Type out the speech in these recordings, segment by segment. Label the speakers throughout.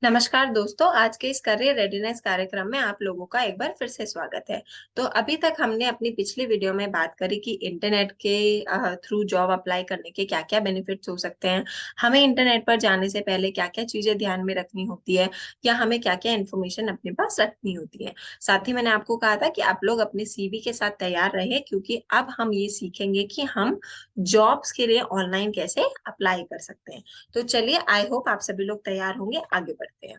Speaker 1: नमस्कार दोस्तों, आज के इस करियर रेडीनेस कार्यक्रम में आप लोगों का एक बार फिर से स्वागत है। तो अभी तक हमने अपनी पिछली वीडियो में बात करी कि इंटरनेट के थ्रू जॉब अप्लाई करने के क्या-क्या बेनिफिट्स हो सकते हैं। हमें इंटरनेट पर जाने से पहले क्या-क्या चीजें ध्यान में रखनी होती है या हमें क्या-क्या इन्फॉर्मेशन अपने पास रखनी होती है। साथ ही मैंने आपको कहा था कि आप लोग अपने सीवी के साथ तैयार रहे, क्योंकि अब हम ये सीखेंगे कि हम जॉब्स के लिए ऑनलाइन कैसे अप्लाई कर सकते हैं। तो चलिए, आई होप आप सभी लोग तैयार होंगे, आगे बढ़ते हैं।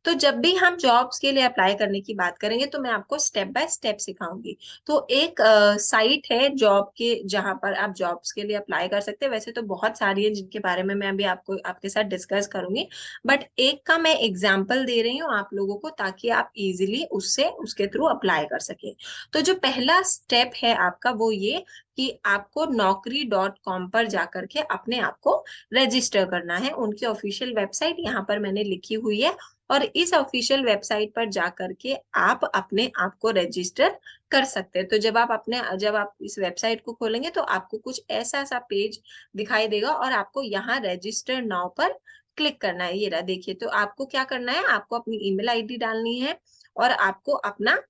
Speaker 1: तो जब भी हम जॉब्स के लिए अप्लाई करने की बात करेंगे तो मैं आपको स्टेप बाय स्टेप सिखाऊंगी। तो एक साइट है जॉब के, जहां पर आप जॉब्स के लिए अप्लाई कर सकते हैं। वैसे तो बहुत सारी है जिनके बारे में मैं अभी आपको आपके साथ डिस्कस करूंगी, बट एक का मैं एग्जांपल दे रही हूँ आप लोगों को, ताकि आप इजीली उससे उसके थ्रू अप्लाई कर सके। तो जो पहला स्टेप है आपका वो ये कि आपको naukri.com पर जाकर के अपने आप को रजिस्टर करना है। उनकी ऑफिशियल वेबसाइट यहाँ पर मैंने लिखी हुई है, और इस ऑफिशियल वेबसाइट पर जाकर के आप अपने आप को रजिस्टर कर सकते हैं। तो जब आप इस वेबसाइट को खोलेंगे तो आपको कुछ ऐसा सा पेज दिखाई देगा, और आपको यहाँ रजिस्टर नाउ पर क्लिक करना है। ये रहा, देखिए। तो आपको क्या करना है, आपको अपनी ईमेल आईडी डालनी है और आपको अपना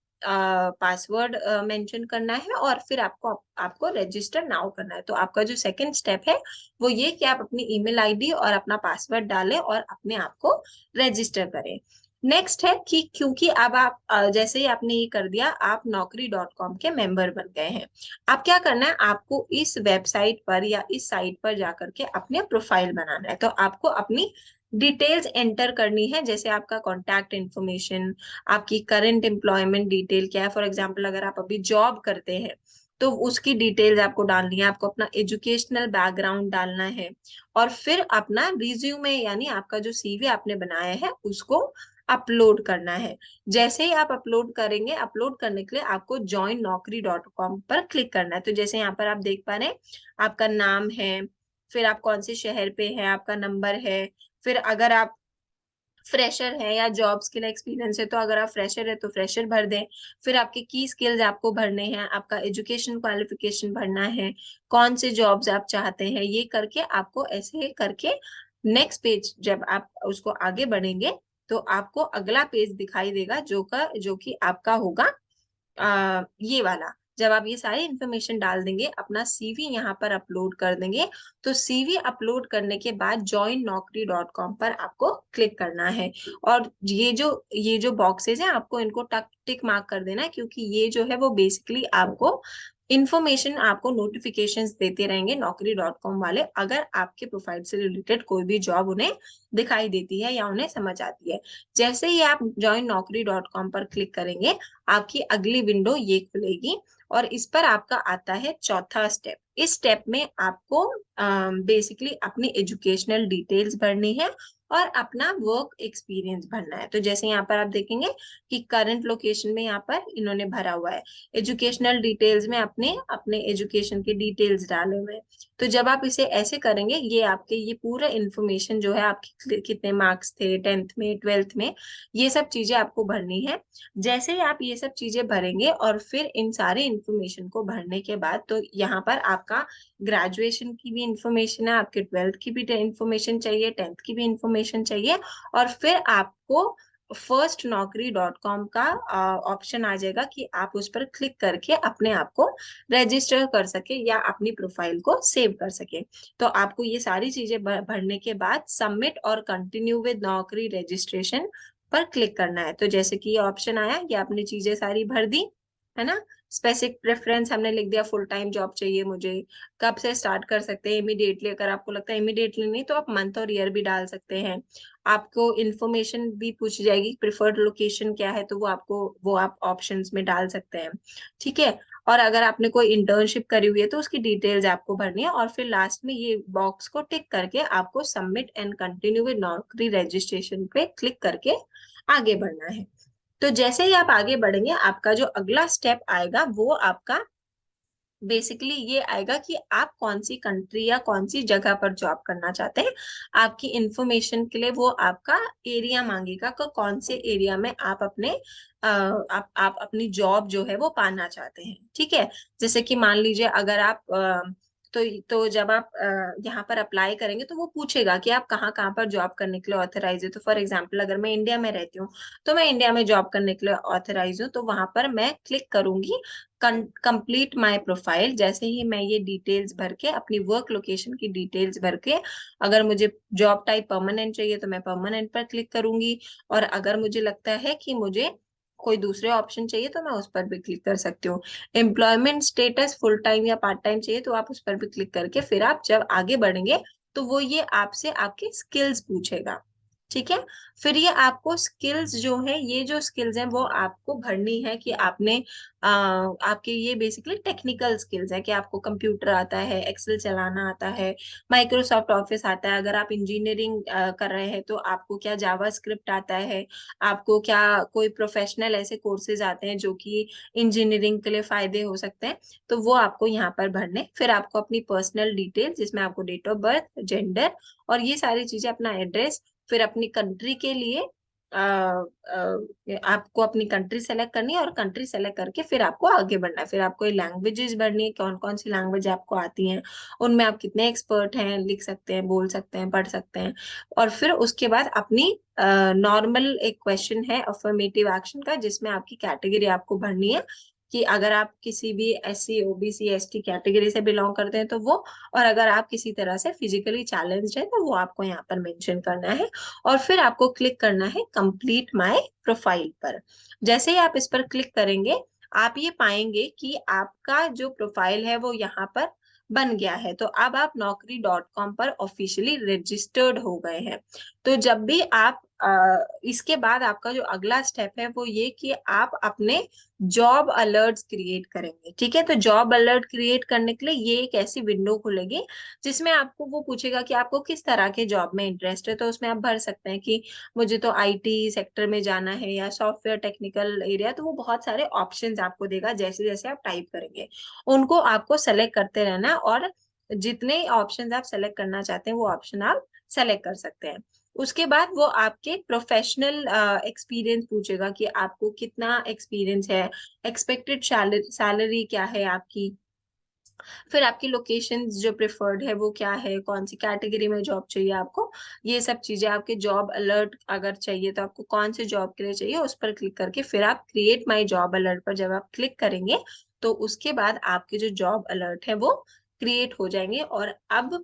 Speaker 1: पासवर्ड मेंशन करना है, और फिर आपको रजिस्टर नाउ करना है। तो आपका जो सेकंड स्टेप है वो ये कि आप अपनी ईमेल आईडी और अपना पासवर्ड डालें और अपने आप को रजिस्टर करें। नेक्स्ट है कि क्योंकि अब आप जैसे ही आपने ये कर दिया, आप naukri.com के मेंबर बन गए हैं। अब क्या करना है, आपको इस वेबसाइट पर या इस साइट पर जाकर के अपने प्रोफाइल बनाना है। तो आपको अपनी डिटेल्स एंटर करनी है, जैसे आपका कॉन्टैक्ट इन्फॉर्मेशन, आपकी करंट एम्प्लॉयमेंट डिटेल क्या है। फॉर एग्जांपल, अगर आप अभी जॉब करते हैं तो उसकी डिटेल्स आपको डालनी है, आपको अपना एजुकेशनल बैकग्राउंड डालना है, और फिर अपना रिज्यूमे यानी आपका जो सीवी आपने बनाया है उसको अपलोड करना है। जैसे ही आप अपलोड करेंगे, अपलोड करने के लिए आपको join naukri.com पर क्लिक करना है। तो जैसे यहाँ पर आप देख पा रहे हैं, आपका नाम है, फिर आप कौन से शहर पे हैं, आपका नंबर है, फिर अगर आप फ्रेशर है या जॉब्स के लिए एक्सपीरियंस है, तो अगर आप फ्रेशर है तो फ्रेशर भर दें। फिर आपके की स्किल्स आपको भरने हैं, आपका एजुकेशन क्वालिफिकेशन भरना है, कौन से जॉब्स आप चाहते हैं, ये करके आपको ऐसे करके नेक्स्ट पेज जब आप उसको आगे बढ़ेंगे तो आपको अगला पेज दिखाई देगा, जो कि आपका होगा ये वाला। जब आप ये सारी इंफॉर्मेशन डाल देंगे, अपना सीवी यहाँ पर अपलोड कर देंगे, तो सीवी अपलोड करने के बाद join naukri.com पर आपको क्लिक करना है। और ये जो बॉक्सेस हैं, आपको इनको टिक मार्क कर देना है, क्योंकि ये जो है वो बेसिकली आपको इन्फॉर्मेशन, आपको नोटिफिकेशंस देते रहेंगे naukri.com वाले, अगर आपके प्रोफाइल से रिलेटेड कोई भी जॉब उन्हें दिखाई देती है या उन्हें समझ आती है। जैसे ही आप join naukri.com पर क्लिक करेंगे, आपकी अगली विंडो ये खुलेगी, और इस पर आपका आता है चौथा स्टेप। इस स्टेप में आपको बेसिकली अपनी एजुकेशनल डिटेल्स भरनी है और अपना वर्क एक्सपीरियंस भरना है। तो जैसे यहाँ पर आप देखेंगे कि करंट लोकेशन में यहाँ पर इन्होंने भरा हुआ है, एजुकेशनल डिटेल्स में अपने अपने एजुकेशन के डिटेल्स डाले हुए हैं। तो जब आप इसे ऐसे करेंगे, ये पूरा इंफॉर्मेशन जो है, आपके कितने मार्क्स थे 10th में 12th में, ये सब चीजें आपको भरनी है। जैसे ही आप ये सब चीजें भरेंगे और फिर इन सारे इंफॉर्मेशन को भरने के बाद, तो यहाँ पर आपका ग्रेजुएशन की भी इंफॉर्मेशन है, आपके 12th की भी इंफॉर्मेशन चाहिए, 10th की भी इंफॉर्मेशन चाहिए, और फिर आपको फर्स्ट naukri.com का ऑप्शन आ जाएगा कि आप उस पर क्लिक करके अपने आप को रजिस्टर कर सके या अपनी प्रोफाइल को सेव कर सके। तो आपको ये सारी चीजें भरने के बाद सबमिट और कंटिन्यू विद नौकरी रजिस्ट्रेशन पर क्लिक करना है। तो जैसे कि ये ऑप्शन आया, ये आपने चीजें सारी भर दी, है ना। स्पेसिफिक प्रेफरेंस हमने लिख दिया, फुल टाइम जॉब चाहिए मुझे, कब से स्टार्ट कर सकते हैं, इमीडिएटली। अगर आपको लगता है इमीडिएटली नहीं, तो आप मंथ और ईयर भी डाल सकते हैं। आपको इन्फॉर्मेशन भी पूछ जाएगी, प्रिफर्ड लोकेशन क्या है, तो वो आप ऑप्शंस में डाल सकते हैं। ठीक है। और अगर आपने कोई इंटर्नशिप करी हुई है तो उसकी डिटेल्स आपको भरनी है, और फिर लास्ट में ये बॉक्स को टिक करके आपको सबमिट एंड कंटिन्यू विद नौकरी रजिस्ट्रेशन पे क्लिक करके आगे बढ़ना है। तो जैसे ही आप आगे बढ़ेंगे, आपका जो अगला स्टेप आएगा वो आपका बेसिकली ये आएगा कि आप कौन सी कंट्री या कौन सी जगह पर जॉब करना चाहते हैं। आपकी इंफॉर्मेशन के लिए वो आपका एरिया मांगेगा कि कौन से एरिया में आप आप अपनी जॉब जो है वो पाना चाहते हैं। ठीक है। जैसे कि मान लीजिए, अगर आप तो जब आप यहाँ पर अप्लाई करेंगे तो वो पूछेगा कि आप कहाँ कहाँ पर जॉब करने के लिए ऑथराइज है। तो फॉर एग्जांपल अगर मैं इंडिया में रहती हूँ तो मैं इंडिया में जॉब करने के लिए ऑथराइज हूँ, तो वहां पर मैं क्लिक करूंगी कंप्लीट माय प्रोफाइल। जैसे ही मैं ये डिटेल्स भर के, अपनी वर्क लोकेशन की डिटेल्स भर के, अगर मुझे जॉब टाइप परमानेंट चाहिए तो मैं परमानेंट पर क्लिक करूंगी, और अगर मुझे लगता है कि मुझे कोई दूसरे ऑप्शन चाहिए तो मैं उस पर भी क्लिक कर सकती हूँ। एम्प्लॉयमेंट स्टेटस फुल टाइम या पार्ट टाइम चाहिए तो आप उस पर भी क्लिक करके फिर आप जब आगे बढ़ेंगे तो वो ये आपसे आपके स्किल्स पूछेगा। ठीक है। फिर ये आपको स्किल्स जो है, ये जो स्किल्स हैं वो आपको भरनी है कि आपने आपके ये बेसिकली टेक्निकल स्किल्स है कि आपको कंप्यूटर आता है, एक्सेल चलाना आता है, माइक्रोसॉफ्ट ऑफिस आता है। अगर आप इंजीनियरिंग कर रहे हैं तो आपको क्या जावा स्क्रिप्ट आता है, आपको क्या कोई प्रोफेशनल ऐसे कोर्सेज आते हैं जो कि इंजीनियरिंग के लिए फायदे हो सकते हैं, तो वो आपको यहाँ पर भरने। फिर आपको अपनी पर्सनल डिटेल जिसमें आपको डेट ऑफ बर्थ, जेंडर और ये सारी चीजें, अपना एड्रेस, फिर अपनी कंट्री के लिए आपको अपनी कंट्री सेलेक्ट करनी है, और कंट्री सेलेक्ट करके फिर आपको आगे बढ़ना है। फिर आपको लैंग्वेजेस भरनी है, कौन कौन सी लैंग्वेज आपको आती हैं, उनमें आप कितने एक्सपर्ट हैं, लिख सकते हैं, बोल सकते हैं, पढ़ सकते हैं। और फिर उसके बाद अपनी नॉर्मल एक क्वेश्चन है अफर्मेटिव एक्शन का, जिसमें आपकी कैटेगरी आपको भरनी है कि अगर आप किसी भी SC OBC ST कैटेगरी से बिलोंग करते हैं तो वो, और अगर आप किसी तरह से फिजिकली चैलेंज्ड है तो वो आपको यहाँ पर मेंशन करना है। और फिर आपको क्लिक करना है कंप्लीट माय प्रोफाइल पर। जैसे ही आप इस पर क्लिक करेंगे आप ये पाएंगे कि आपका जो प्रोफाइल है वो यहाँ पर बन गया है। तो अब आप naukri.com पर ऑफिशियली रजिस्टर्ड हो गए हैं। तो जब भी आप इसके बाद आपका जो अगला स्टेप है वो ये कि आप अपने जॉब अलर्ट्स क्रिएट करेंगे। ठीक है। तो जॉब अलर्ट क्रिएट करने के लिए ये एक ऐसी विंडो खुलेगी जिसमें आपको वो पूछेगा कि आपको किस तरह के जॉब में इंटरेस्ट है। तो उसमें आप भर सकते हैं कि मुझे तो IT सेक्टर में जाना है या सॉफ्टवेयर टेक्निकल एरिया। तो वो बहुत सारे ऑप्शंस आपको देगा, जैसे जैसे आप टाइप करेंगे उनको आपको सेलेक्ट करते रहना है, और जितने ऑप्शंस आप सेलेक्ट करना चाहते हैं वो ऑप्शन आप सेलेक्ट कर सकते हैं। उसके बाद वो आपके प्रोफेशनल एक्सपीरियंस पूछेगा कि आपको कितना एक्सपीरियंस है, एक्सपेक्टेड सैलरी क्या है आपकी, फिर आपकी लोकेशन जो प्रेफर्ड है वो क्या है, कौन सी कैटेगरी में जॉब चाहिए आपको, ये सब चीजें। आपके जॉब अलर्ट अगर चाहिए तो आपको कौन से जॉब के लिए चाहिए, उस पर क्लिक करके फिर आप क्रिएट माई जॉब अलर्ट पर जब आप क्लिक करेंगे तो उसके बाद आपके जो जॉब अलर्ट है वो क्रिएट हो जाएंगे। और अब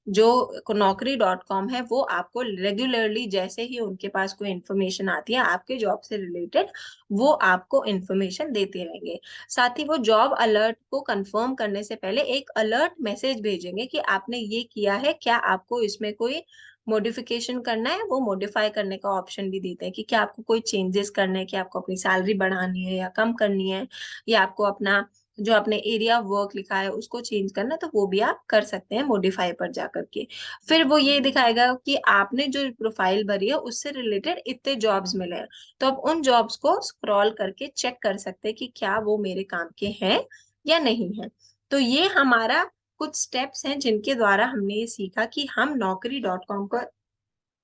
Speaker 1: जो naukri.com है वो आपको रेगुलरली, जैसे ही उनके पास कोई इन्फॉर्मेशन आती है आपके जॉब से रिलेटेड, वो आपको इन्फॉर्मेशन देते रहेंगे। साथ ही वो जॉब अलर्ट को कंफर्म करने से पहले एक अलर्ट मैसेज भेजेंगे कि आपने ये किया है, क्या आपको इसमें कोई मॉडिफिकेशन करना है। वो मॉडिफाई करने का ऑप्शन भी देते हैं कि क्या आपको कोई चेंजेस करने हैं, कि आपको अपनी सैलरी बढ़ानी है या कम करनी है, या आपको अपना जो आपने एरिया वर्क लिखा है उसको चेंज करना है, तो वो भी आप कर सकते हैं मॉडिफाई पर जा करके। फिर वो ये दिखाएगा कि आपने जो प्रोफाइल भरी है उससे रिलेटेड इतने जॉब्स मिले हैं। तो आप उन जॉब्स को स्क्रॉल करके चेक कर सकते हैं कि क्या वो मेरे काम के हैं या नहीं है। तो ये हमारा कुछ स्टेप्स हैं जिनके द्वारा हमने ये सीखा कि हम naukri.com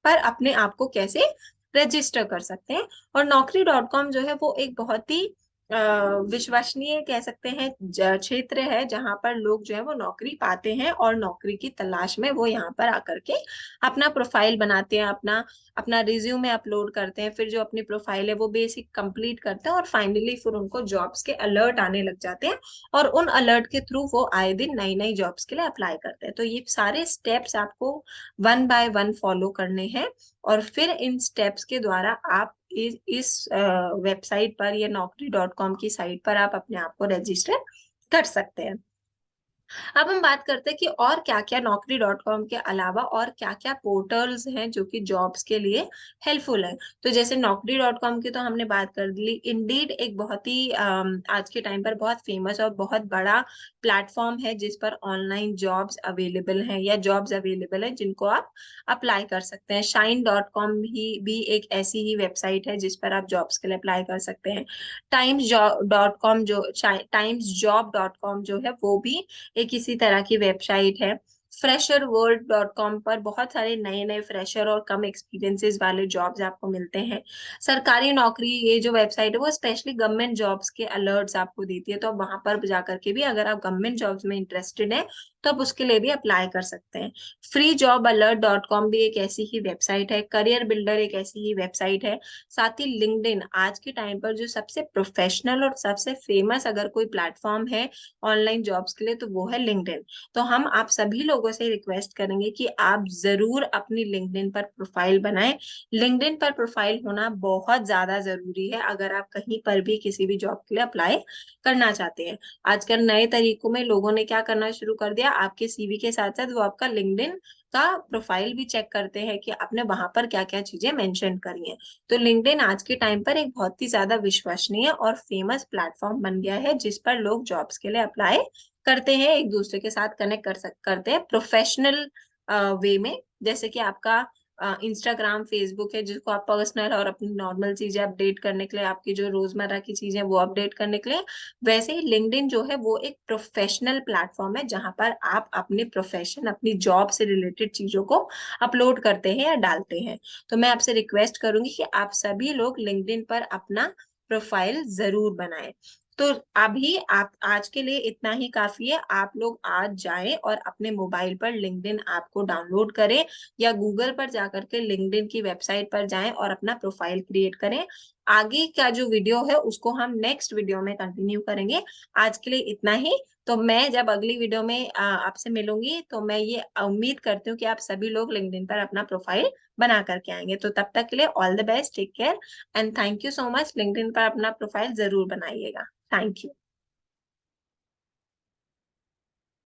Speaker 1: पर अपने आप को कैसे रजिस्टर कर सकते हैं। और naukri.com जो है वो एक बहुत ही विश्वसनीय कह सकते हैं क्षेत्र है, जहां पर लोग जो है वो नौकरी पाते हैं और नौकरी की तलाश में वो यहाँ पर आकर के अपना प्रोफाइल बनाते हैं, अपना अपना रिज्यूमे अपलोड करते हैं। फिर जो अपनी प्रोफाइल है वो बेसिक कंप्लीट करते हैं, और फाइनली फिर उनको जॉब्स के अलर्ट आने लग जाते हैं, और उन अलर्ट के थ्रू वो आए दिन नई नई जॉब्स के लिए अप्लाई करते हैं। तो ये सारे स्टेप्स आपको वन बाय वन फॉलो करने हैं, और फिर इन स्टेप्स के द्वारा आप इस वेबसाइट पर या naukri.com की साइट पर आप अपने आप को रजिस्टर कर सकते हैं। अब हम बात करते हैं कि और क्या क्या naukri.com के अलावा और क्या क्या पोर्टल्स हैं जो कि जॉब्स के लिए हेल्पफुल है। तो जैसे naukri.com की तो हमने बात कर ली। इंडीड एक बहुत ही आज के टाइम पर बहुत फेमस और बहुत बड़ा प्लेटफॉर्म है जिस पर ऑनलाइन जॉब्स अवेलेबल हैं या जॉब्स अवेलेबल हैं जिनको आप अप्लाई कर सकते हैं। shine.com भी एक ऐसी ही वेबसाइट है जिस पर आप जॉब्स के लिए अप्लाई कर सकते हैं। टाइम्स जॉब डॉट कॉम जो है वो भी एक इसी तरह की वेबसाइट है। fresherworld.com पर बहुत सारे नए नए फ्रेशर और कम एक्सपीरियंसेस वाले जॉब्स आपको मिलते हैं। सरकारी नौकरी, ये जो वेबसाइट है वो स्पेशली गवर्नमेंट जॉब्स के अलर्ट्स आपको देती है, तो आप वहां पर जाकर के भी अगर आप गवर्नमेंट जॉब्स में इंटरेस्टेड हैं तो आप उसके लिए भी अप्लाई कर सकते हैं। freejobalert.com भी एक ऐसी ही वेबसाइट है। करियर बिल्डर एक ऐसी ही वेबसाइट है। साथ ही लिंक्डइन आज के टाइम पर जो सबसे प्रोफेशनल और सबसे फेमस अगर कोई प्लेटफॉर्म है ऑनलाइन जॉब्स के लिए तो वो है लिंक्डइन। तो हम आप सभी लोगों से रिक्वेस्ट करेंगे कि आप जरूर अपनी लिंक्डइन पर प्रोफाइल बनाएं। लिंक्डइन पर प्रोफाइल होना बहुत ज्यादा जरूरी है अगर आप कहीं पर भी किसी भी जॉब के लिए अप्लाई करना चाहते हैं। आजकल नए तरीकों में लोगों ने क्या करना शुरू कर दिया, आपके सीवी के साथ साथ वो आपका लिंक्डइन का प्रोफाइल भी चेक करते हैं कि आपने वहां पर क्या क्या चीजें मेंशन करी हैं। तो लिंक्डइन आज के टाइम पर एक बहुत ही ज्यादा विश्वसनीय और फेमस प्लेटफॉर्म बन गया है जिस पर लोग जॉब्स के लिए अप्लाई करते हैं, एक दूसरे के साथ कनेक्ट करते हैं प्रोफेशनल वे में। जैसे कि आपका इंस्टाग्राम फेसबुक है जिसको आप पर्सनल और अपनी नॉर्मल चीजें अपडेट करने के लिए, आपकी जो रोजमर्रा की चीजें वो अपडेट करने के लिए, वैसे ही लिंक्डइन जो है वो एक प्रोफेशनल प्लेटफॉर्म है जहां पर आप अपने प्रोफेशन, अपनी जॉब से रिलेटेड चीजों को अपलोड करते हैं या डालते हैं। तो मैं आपसे रिक्वेस्ट करूंगी कि आप सभी लोग लिंक्डइन पर अपना प्रोफाइल जरूर बनाएं। तो अभी आप आज के लिए इतना ही काफी है। आप लोग आज जाएं और अपने मोबाइल पर लिंक्डइन ऐप को डाउनलोड करें या गूगल पर जाकर के लिंक्डइन की वेबसाइट पर जाएं और अपना प्रोफाइल क्रिएट करें। आगे का जो वीडियो है उसको हम नेक्स्ट वीडियो में कंटिन्यू करेंगे। आज के लिए इतना ही। तो मैं जब अगली वीडियो में आपसे मिलूंगी तो मैं ये उम्मीद करती हूँ कि आप सभी लोग लिंक्डइन पर अपना प्रोफाइल बना करके आएंगे। तो तब तक के लिए all the best, take care and thank you so much. LinkedIn पर अपना प्रोफाइल जरूर बनाइएगा। Thank you.